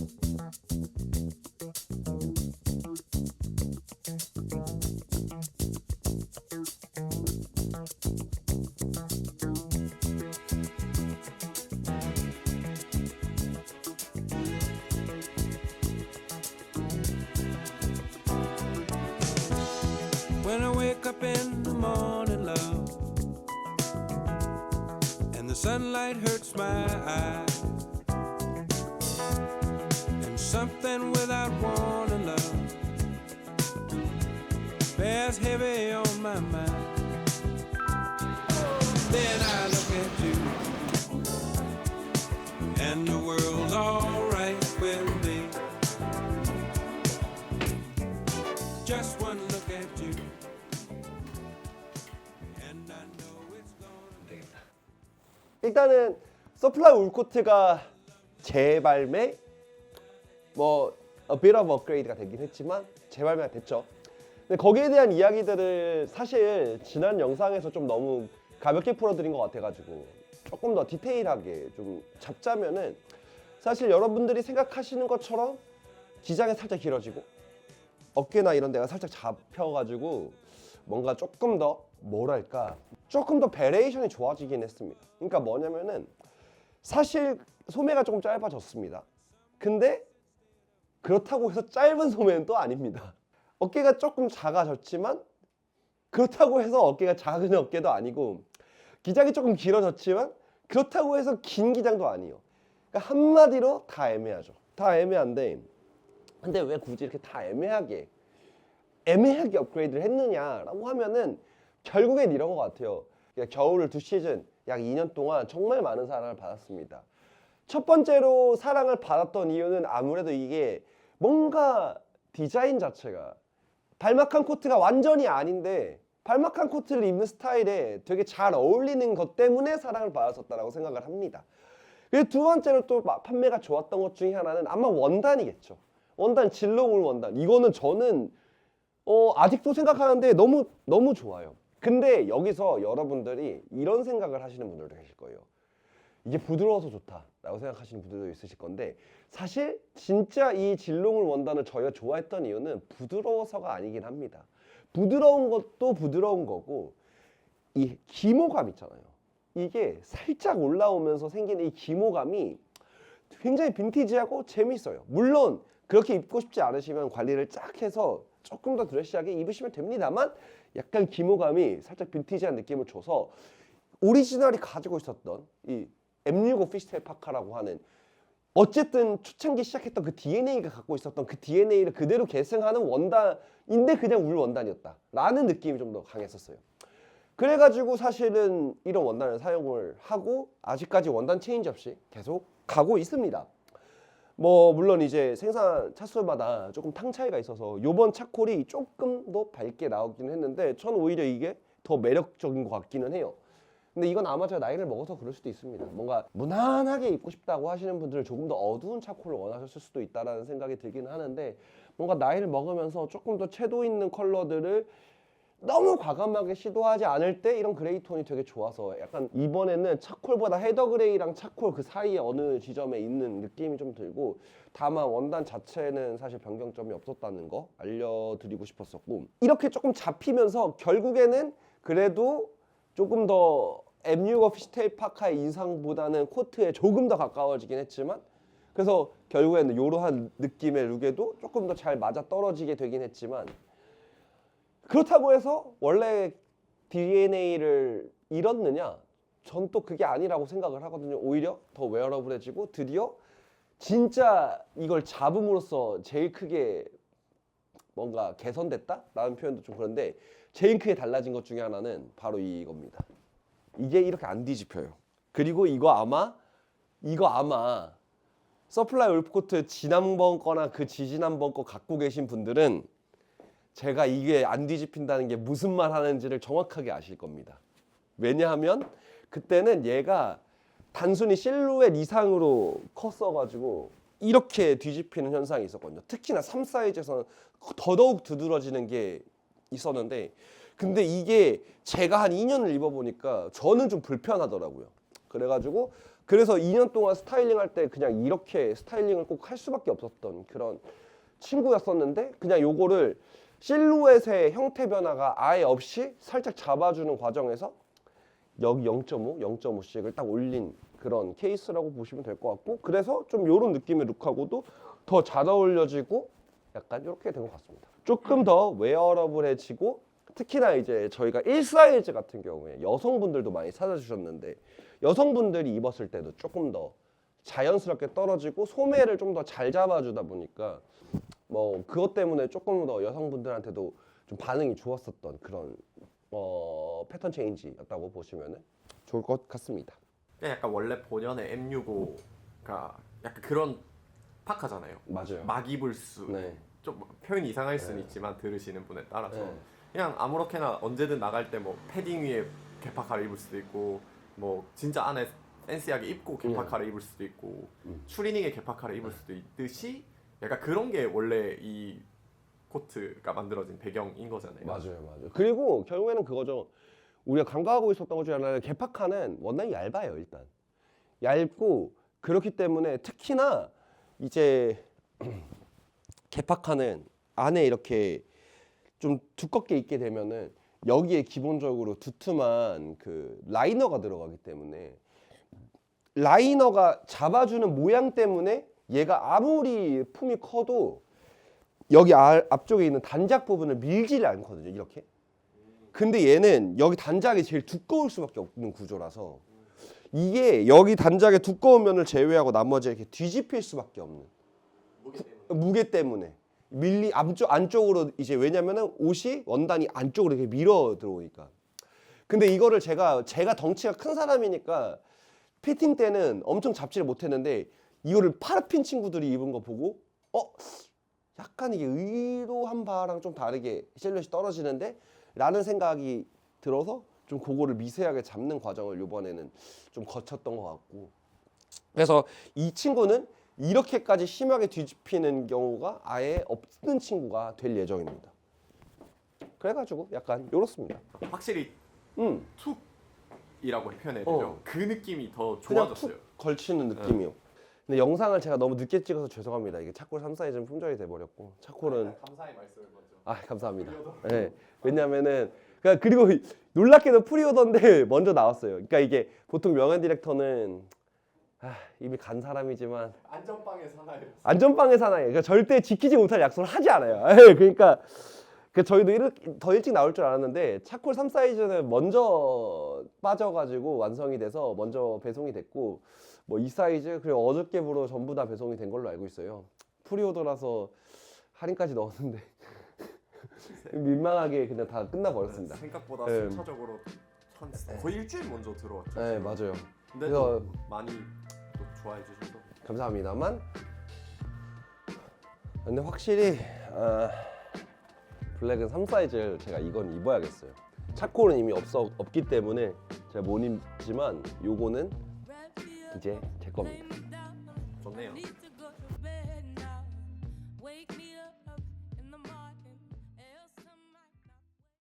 When I wake up in the morning, love, and the sunlight hurts my eyes, and something without warning, love, bears heavy on my mind. Then I look at you, and the world's alright with me. Just one look at you. 일단은 서플라이 울코트가 재발매 a bit of upgrade가 되긴 했지만 재발매가 됐죠. 근데 거기에 대한 이야기들을 사실 지난 영상에서 좀 너무 가볍게 풀어드린 것 같아가지고 조금 더 디테일하게 좀 잡자면은, 사실 여러분들이 생각하시는 것처럼 기장이 살짝 길어지고 어깨나 이런 데가 살짝 잡혀가지고 뭔가 조금 더 뭐랄까 조금 더 베레이션이 좋아지긴 했습니다. 그러니까 뭐냐면은 사실 소매가 조금 짧아졌습니다. 근데 그렇다고 해서 짧은 소매는 또 아닙니다. 어깨가 조금 작아졌지만 그렇다고 해서 어깨가 작은 어깨도 아니고, 기장이 조금 길어졌지만 그렇다고 해서 긴 기장도 아니에요. 그러니까 한마디로 다 애매하죠. 다 애매한데, 근데 왜 굳이 이렇게 다 애매하게 업그레이드를 했느냐라고 하면은 결국엔 이런 것 같아요. 겨울을 2시즌 약 2년 동안 정말 많은 사랑을 받았습니다. 첫 번째로 사랑을 받았던 이유는 아무래도 이게 뭔가 디자인 자체가 발막한 코트가 완전히 아닌데 발막한 코트를 입는 스타일에 되게 잘 어울리는 것 때문에 사랑을 받았었다라고 생각을 합니다. 그리고 두 번째로 또 판매가 좋았던 것 중에 하나는 아마 원단이겠죠. 원단, 질롱울 원단. 이거는 저는 아직도 생각하는데 너무 좋아요. 근데 여기서 여러분들이 이런 생각을 하시는 분들도 계실 거예요. 이게 부드러워서 좋다라고 생각하시는 분들도 있으실 건데, 사실 진짜 이 질롱울 원단을 저희가 좋아했던 이유는 부드러워서가 아니긴 합니다. 부드러운 것도 부드러운 거고, 이 기모감 있잖아요. 이게 살짝 올라오면서 생기는 이 기모감이 굉장히 빈티지하고 재밌어요. 물론 그렇게 입고 싶지 않으시면 관리를 쫙 해서 조금 더 드레시하게 입으시면 됩니다만, 약간 기모감이 살짝 빈티지한 느낌을 줘서 오리지널이 가지고 있었던 이 M65 피쉬테일 파카라고 하는, 어쨌든 초창기 시작했던 그 DNA가 갖고 있었던 그 DNA를 그대로 계승하는 원단인데 그냥 울 원단이었다 라는 느낌이 좀 더 강했었어요. 그래가지고 사실은 이런 원단을 사용을 하고 아직까지 원단 체인지 없이 계속 가고 있습니다. 물론 이제 생산 차수마다 조금 탕 차이가 있어서 요번 차콜이 조금 더 밝게 나오기는 했는데, 저는 오히려 이게 더 매력적인 것 같기는 해요. 근데 이건 아마 제가 나이를 먹어서 그럴 수도 있습니다. 뭔가 무난하게 입고 싶다고 하시는 분들은 조금 더 어두운 차콜을 원하셨을 수도 있다라는 생각이 들기는 하는데, 뭔가 나이를 먹으면서 조금 더 채도 있는 컬러들을 너무 과감하게 시도하지 않을 때 이런 그레이 톤이 되게 좋아서, 약간 이번에는 차콜보다 헤더 그레이랑 차콜 그 사이에 어느 지점에 있는 느낌이 좀 들고, 다만 원단 자체는 사실 변경점이 없었다는 거 알려드리고 싶었었고, 이렇게 조금 잡히면서 결국에는 그래도 조금 더 M65 피쉬테일 파카의 인상보다는 코트에 조금 더 가까워지긴 했지만, 그래서 결국에는 이러한 느낌의 룩에도 조금 더 잘 맞아 떨어지게 되긴 했지만, 그렇다고 해서 원래 DNA를 잃었느냐? 전 또 그게 아니라고 생각을 하거든요. 오히려 더 웨어러블해지고, 드디어 진짜 이걸 잡음으로써 제일 크게 뭔가 개선됐다? 라는 표현도 좀 그런데, 제일 크게 달라진 것 중에 하나는 바로 이겁니다. 이게 이렇게 안 뒤집혀요. 그리고 이거 아마 서플라이 울프코트 지난번 거나 그 지지난번 거 갖고 계신 분들은 제가 이게 안 뒤집힌다는 게 무슨 말 하는지를 정확하게 아실 겁니다. 왜냐하면 그때는 얘가 단순히 실루엣 이상으로 컸어가지고 이렇게 뒤집히는 현상이 있었거든요. 특히나 3 사이즈에서는 더더욱 두드러지는 게 있었는데, 근데 이게 제가 한 2년을 입어보니까 저는 좀 불편하더라고요. 그래가지고 그래서 2년 동안 스타일링 할 때 그냥 이렇게 스타일링을 꼭 할 수밖에 없었던 그런 친구였었는데 그냥 요거를 실루엣의 형태 변화가 아예 없이 살짝 잡아주는 과정에서 여기 0.5, 0.5씩을 딱 올린 그런 케이스라고 보시면 될 것 같고 그래서 좀 요런 느낌의 룩하고도 더 잘 어울려지고 약간 이렇게 된 것 같습니다. 조금 더 웨어러블해지고 특히나 이제 저희가 1사이즈 같은 경우에 여성분들도 많이 찾아주셨는데 여성분들이 입었을 때도 조금 더 자연스럽게 떨어지고 소매를 좀 더 잘 잡아주다 보니까 뭐 그것 때문에 조금 더 여성분들한테도 좀 반응이 좋았었던 그런 패턴 체인지였다고 보시면 좋을 것 같습니다. 그냥 약간 원래 본연의 M65가 약간 그런 파카잖아요. 맞아요. 막 입을 수. 네. 좀 표현이 이상할 수는 있지만 들으시는 분에 따라서 네. 그냥 아무렇게나 언제든 나갈 때 뭐 패딩 위에 개파카를 입을 수도 있고 뭐 진짜 안에 팬시하게 입고 개파카를 입을 수도 있고 추리닝에 개파카를 입을 수도 있듯이 약간 그런 게 원래 이 코트가 만들어진 배경인 거잖아요. 맞아요. 그리고 결국에는 그거죠. 우리가 간과하고 있었던 것 중에 하나는 개파카는 원단이 얇아요. 일단 얇고 그렇기 때문에 특히나 이제 개파카는 안에 이렇게 좀 두껍게 입게 되면은 여기에 기본적으로 두툼한 그 라이너가 들어가기 때문에 라이너가 잡아주는 모양 때문에 얘가 아무리 품이 커도 여기 앞쪽에 있는 단작 부분을 밀지를 않거든요. 이렇게. 근데 얘는 여기 단작이 제일 두꺼울 수밖에 없는 구조라서 이게 여기 단작의 두꺼운 면을 제외하고 나머지 이렇게 뒤집힐 수밖에 없는 무게 때문에 밀리 안쪽으로 이제 왜냐면은 옷이 원단이 안쪽으로 이렇게 밀어 들어오니까. 근데 이거를 제가 덩치가 큰 사람이니까 피팅 때는 엄청 잡지를 못했는데 이거를 파르핀 친구들이 입은 거 보고 약간 이게 의도한 바랑 좀 다르게 실루엣이 떨어지는데 라는 생각이 들어서 좀 그거를 미세하게 잡는 과정을 이번에는 좀 거쳤던 것 같고 그래서 이 친구는 이렇게까지 심하게 뒤집히는 경우가 아예 없는 친구가 될 예정입니다. 그래가지고 약간 이렇습니다. 확실히 툭이라고 표현해야 되죠. 어. 그 느낌이 더 그냥 좋아졌어요. 툭 걸치는 느낌이요. 근데 영상을 제가 너무 늦게 찍어서 죄송합니다. 이게 차콜 3사이즈는 품절이 돼버렸고 차콜은 감사의 말씀을 먼저. 감사합니다. 네, 왜냐면은 그리고 놀랍게도 프리오더인데 먼저 나왔어요. 그러니까 이게 보통 명한 디렉터는 이미 간 사람이지만 안전빵의 사나이. 안전빵의 사나이. 그러니까 절대 지키지 못할 약속을 하지 않아요. 그러니까 저희도 더 일찍 나올 줄 알았는데 차콜 3사이즈는 먼저 빠져가지고 완성이 돼서 먼저 배송이 됐고 뭐 2사이즈 그리고 어저께부로 전부 다 배송이 된 걸로 알고 있어요. 프리오더라서 할인까지 넣었는데 민망하게 그냥 다 끝나버렸습니다. 생각보다 네. 순차적으로 거의 일주일 먼저 들어왔죠. 네, 맞아요. 근데 그래서 또 많이 또 좋아해 주셔서 감사합니다만 근데 확실히 블랙은 3사이즈를 제가 이건 입어야겠어요. 차콜은 이미 없기 때문에 제가 못 입지만 요거는 이제 제 겁니다. 좋네요.